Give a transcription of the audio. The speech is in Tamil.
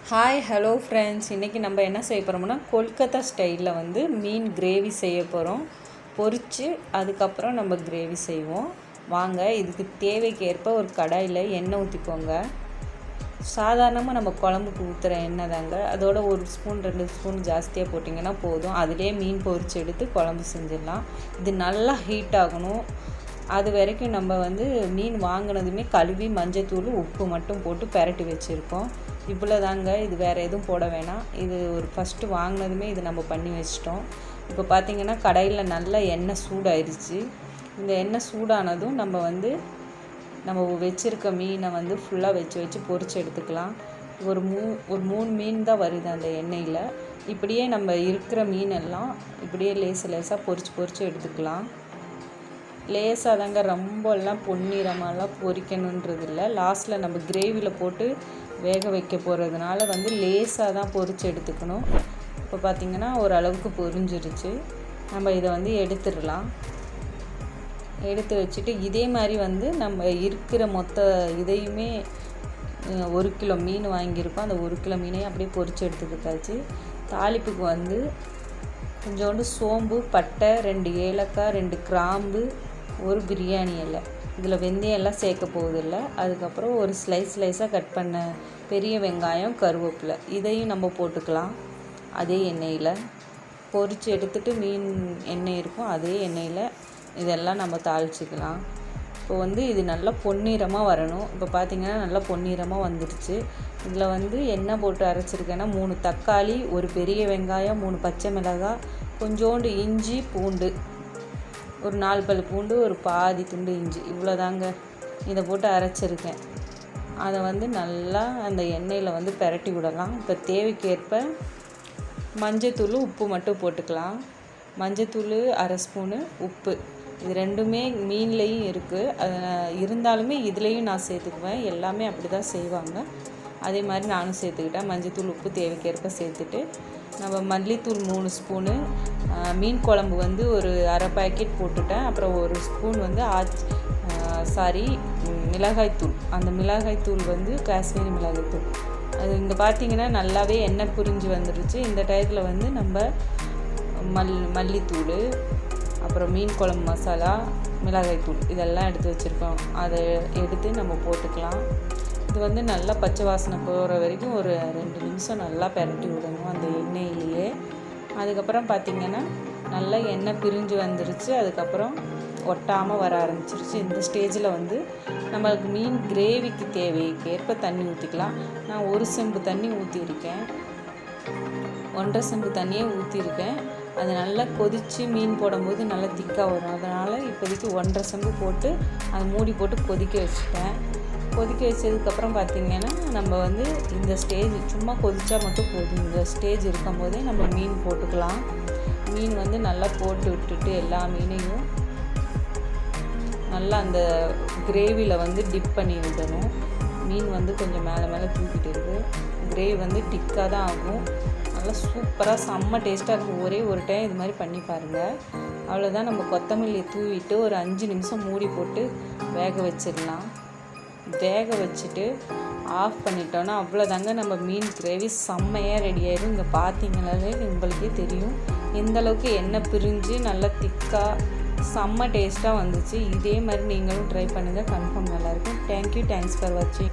ஹாய் ஹலோ ஃப்ரெண்ட்ஸ், இன்றைக்கி நம்ம என்ன செய்ய போகிறோம்னா கொல்கத்தா ஸ்டைலில் மீன் கிரேவி செய்ய போகிறோம். பொரித்து அதுக்கப்புறம் நம்ம கிரேவி செய்வோம். வாங்க, இதுக்கு தேவைக்கேற்ப ஒரு கடாயில் எண்ணெய் ஊற்றிக்கோங்க. சாதாரணமாக நம்ம குழம்புக்கு ஊற்றுற எண்ணெய் தாங்க. அதோட 1 ஸ்பூன் 2 ஸ்பூன் ஜாஸ்தியாக போட்டிங்கன்னா போதும். அதிலே மீன் பொரித்து எடுத்து குழம்பு செஞ்சிடலாம். இது நல்லா ஹீட் ஆகணும். அது வரைக்கும் நம்ம மீன் வாங்கினதுமே கழுவி மஞ்சத்தூள் உப்பு மட்டும் போட்டு பெரட்டி வச்சுருக்கோம். இவ்வளோ தாங்க, இது வேறு எதுவும் போட வேணாம். இது ஒரு ஃபஸ்ட்டு வாங்கினதுமே இது நம்ம பண்ணி வச்சிட்டோம். இப்போ பார்த்திங்கன்னா கடாயில் நல்லா எண்ணெய் சூடாயிருச்சு. இந்த எண்ணெய் சூடானதும் நம்ம வச்சுருக்க மீனை ஃபுல்லாக வச்சு பொரித்து எடுத்துக்கலாம். ஒரு 3 மீன் தான் வருது அந்த எண்ணெயில். இப்படியே நம்ம இருக்கிற மீனெல்லாம் இப்படியே லேசாக பொரித்து எடுத்துக்கலாம். லேசாக தாங்க, ரொம்பலாம் பொன்னிறமாலாம் பொரிக்கணுன்றது இல்லை. லாஸ்ட்டில் நம்ம கிரேவியில் போட்டு வேக வைக்க போகிறதுனால லேசாக தான் பொரித்து எடுத்துக்கணும். இப்போ பார்த்திங்கன்னா ஓரளவுக்கு பொரிஞ்சிருச்சு. நம்ம இதை எடுத்துடலாம். எடுத்து வச்சுட்டு இதே மாதிரி நம்ம இருக்கிற மொத்த இதையுமே 1 கிலோ மீன் வாங்கியிருக்கோம். அந்த 1 கிலோ மீனையும் அப்படியே பொரித்து எடுத்துக்கிட்டாச்சு. தாளிப்புக்கு கொஞ்சோண்டு சோம்பு, பட்டை, 2 ஏலக்காய், 2 கிராம்பு, 1 பிரியாணி இலை. இதில் வெந்தயம் எல்லாம் சேர்க்க போவதில்லை. அதுக்கப்புறம் ஒரு ஸ்லைஸாக கட் பண்ண பெரிய வெங்காயம், கருவேப்பிலை, இதையும் நம்ம போட்டுக்கலாம். அதே எண்ணெயில் பொரித்து எடுத்துகிட்டு மீன் எண்ணெய் இருக்கும், அதே எண்ணெயில் இதெல்லாம் நம்ம தாளிச்சிக்கலாம். இப்போ இது நல்லா பொன்னிறமாக வரணும். இப்போ பார்த்திங்கன்னா நல்லா பொன்னிறமாக வந்துடுச்சு. இதில் எண்ணெய் போட்டு அரைச்சிருக்கேன்னா 3 தக்காளி, 1 பெரிய வெங்காயம், 3 பச்சை மிளகாய், கொஞ்சோண்டு இஞ்சி பூண்டு, ஒரு 4 பல் பூண்டு, ஒரு பாதி துண்டு இஞ்சி, இவ்வளோதாங்க. இதை போட்டு அரைச்சிருக்கேன். அதை நல்லா அந்த எண்ணெயில் பெரட்டி விடலாம். இப்போ தேவைக்கேற்ப மஞ்சத்தூள், உப்பு மட்டும் போட்டுக்கலாம். மஞ்சத்தூள் 1/2 ஸ்பூனு, உப்பு, இது ரெண்டுமே மீன்லேயும் இருக்குது. அது இருந்தாலுமே இதுலேயும் நான் சேர்த்துக்குவேன். எல்லாமே அப்படி தான் செய்வாங்க. அதே மாதிரி நானும் சேர்த்துக்கிட்டேன். மஞ்சத்தூள், உப்பு தேவைக்கேற்ப சேர்த்துட்டு நம்ம மல்லித்தூள் 3 ஸ்பூனு, மீன் குழம்பு ஒரு 1/2 பாக்கெட் போட்டுட்டேன். அப்புறம் 1 ஸ்பூன் மிளகாய்த்தூள். அந்த மிளகாய்த்தூள் காஷ்மீரி மிளகாய்த்தூள். அது இங்கே பார்த்திங்கன்னா நல்லாவே எண்ணெய் புரிஞ்சு வந்துடுச்சு. இந்த டயத்தில் நம்ம மல்லித்தூள், அப்புறம் மீன் குழம்பு மசாலா, மிளகாய்த்தூள் இதெல்லாம் எடுத்து வச்சுருக்கோம். அதை எடுத்து நம்ம போட்டுக்கலாம். இது நல்லா பச்சை வாசனை போகிற வரைக்கும் ஒரு 2 நிமிஷம் நல்லா பெரட்டி விடணும் அந்த எண்ணெயிலேயே. அதுக்கப்புறம் பார்த்திங்கன்னா நல்லா எண்ணெய் பிரிஞ்சு வந்துருச்சு. அதுக்கப்புறம் ஒட்டாமல் வர ஆரம்பிச்சிருச்சு. இந்த ஸ்டேஜில் நம்மளுக்கு மீன் கிரேவிக்கு தேவைக்கேற்ப தண்ணி ஊற்றிக்கலாம். நான் 1 செம்பு தண்ணி ஊற்றிருக்கேன். 1.5 செம்பு தண்ணியே ஊற்றிருக்கேன். அது நல்லா கொதித்து மீன் போடும்போது நல்லா திக்காக வரும். அதனால் இப்போதைக்கு 1.5 செம்பு போட்டு அதை மூடி போட்டு கொதிக்க வச்சுட்டேன். கொதிக்க வச்சதுக்கப்புறம் பார்த்திங்கன்னா நம்ம இந்த ஸ்டேஜ் சும்மா கொதித்தா மட்டும் போதும். இந்த ஸ்டேஜ் இருக்கும் போதே நம்ம மீன் போட்டுக்கலாம். மீன் நல்லா போட்டு விட்டுட்டு எல்லா மீனையும் நல்லா அந்த கிரேவியில் டிப் பண்ணி விடணும். மீன் கொஞ்சம் மேலே தூக்கிட்டு இருக்குது. கிரேவி டிக்காக தான் ஆகும். நல்லா சூப்பராக செம்ம டேஸ்ட்டாக இருக்கும். ஒரே ஒரு டைம் இது மாதிரி பண்ணி பாருங்கள். அவ்வளோதான். நம்ம கொத்தமல்லியை தூவிட்டு ஒரு 5 நிமிஷம் மூடி போட்டு வேக வச்சிடலாம். வேக வச்சுட்டு ஆஃப் பண்ணிட்டோன்னா அவ்வளோதாங்க, நம்ம மீன் கிரேவி செம்மையாக ரெடி ஆயிடும். இங்கே பார்த்தீங்கனாலே உங்களுக்கே தெரியும் எந்தளவுக்கு எண்ணெய் பிரிஞ்சு நல்லா திக்காக செம்ம டேஸ்ட்டாக வந்துச்சு. இதே மாதிரி நீங்களும் ட்ரை பண்ணுங்கள், கன்ஃபார்ம் நல்லாயிருக்கும். தேங்க்யூ, தேங்க்ஸ் ஃபார் வாட்சிங்.